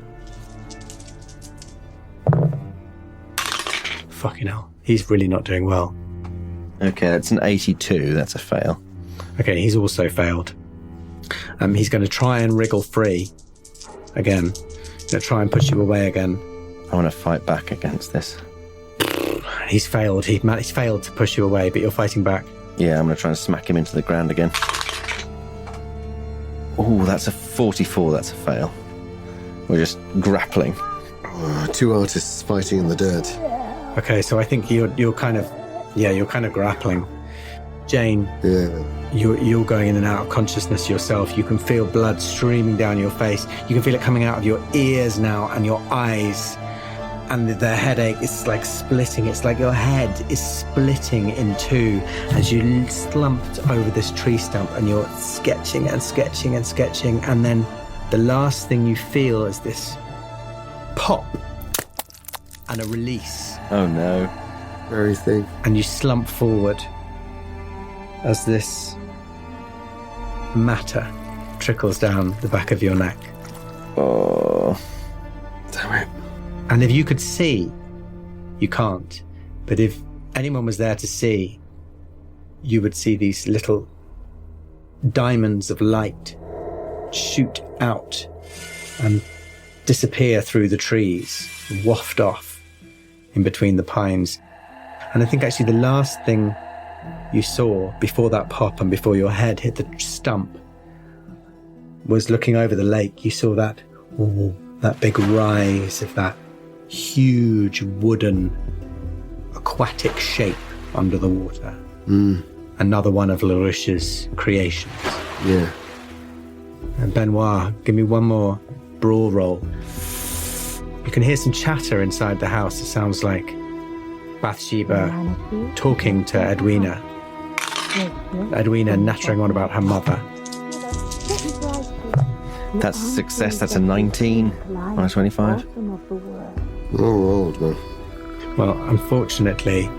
Fucking hell. He's really not doing well. Okay, that's an 82. That's a fail. Okay, he's also failed. He's going to try and wriggle free again. He's going to try and push you away again. I want to fight back against this. He's failed. He's failed to push you away, but you're fighting back. Yeah, I'm going to try and smack him into the ground again. Oh, that's a 44. That's a fail. We're just grappling. Two artists fighting in the dirt. Okay, so I think you're kind of grappling. Jane, you're going in and out of consciousness yourself. You can feel blood streaming down your face. You can feel it coming out of your ears now and your eyes. And the headache is like splitting. It's like your head is splitting in two as you slumped over this tree stump, and you're sketching and sketching and sketching. And then the last thing you feel is this pop and a release. Oh no. Very thing. And you slump forward as this matter trickles down the back of your neck. Oh. Damn it. And if you could see, you can't. But if anyone was there to see, you would see these little diamonds of light shoot out and disappear through the trees, waft off in between the pines. And I think actually the last thing you saw before that pop and before your head hit the stump was looking over the lake. You saw that big rise of that huge wooden aquatic shape under the water. Another one of LaRouche's creations. Yeah. And Benoit, give me one more brawl roll. You can hear some chatter inside the house. It sounds like Bathsheba talking to Edwina. Edwina nattering on about her mother. That's a success. That's a 19 on a 25. Oh, old man. Well, unfortunately,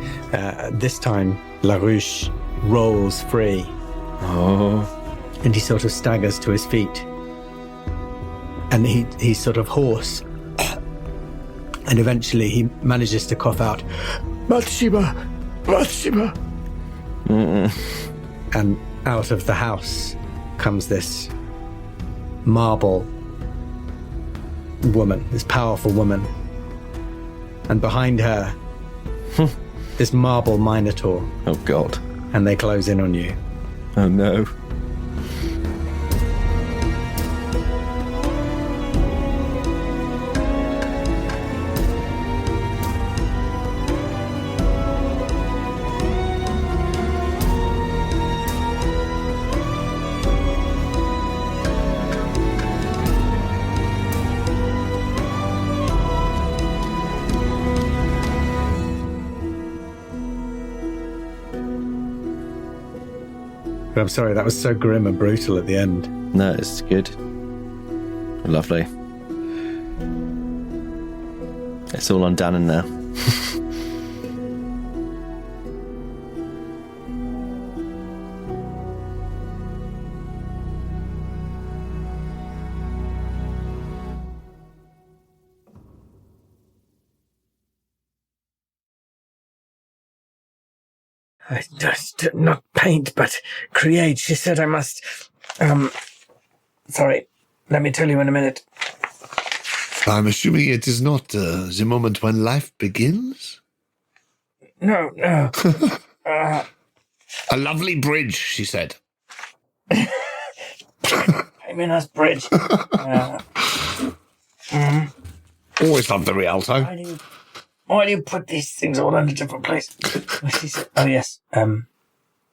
this time LaRouche rolls free. Oh. And he sort of staggers to his feet. And he's sort of hoarse. And eventually he manages to cough out, Bathsheba! Bathsheba! And out of the house comes this marble woman, this powerful woman. And behind her, this marble minotaur. Oh, God. And they close in on you. Oh, no. But I'm sorry, that was so grim and brutal at the end. No, it's good. Lovely. It's all on Danann now. I just not paint, but create. She said I must. Sorry. Let me tell you in a minute. I'm assuming it is not the moment when life begins? No. A lovely bridge, she said. Jimena's bridge. Always loved the Rialto. Why do you put these things all in a different place? She said, oh, yes.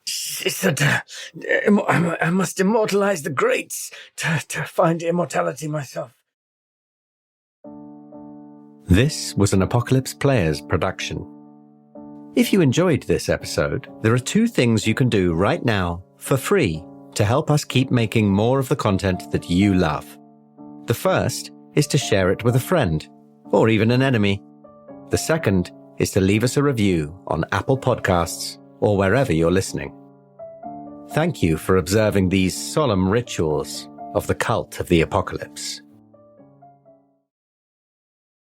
She said, I must immortalize the greats to find immortality myself. This was an Apocalypse Players production. If you enjoyed this episode, there are 2 things you can do right now for free to help us keep making more of the content that you love. The first is to share it with a friend, or even an enemy. The second is to leave us a review on Apple Podcasts or wherever you're listening. Thank you for observing these solemn rituals of the cult of the apocalypse.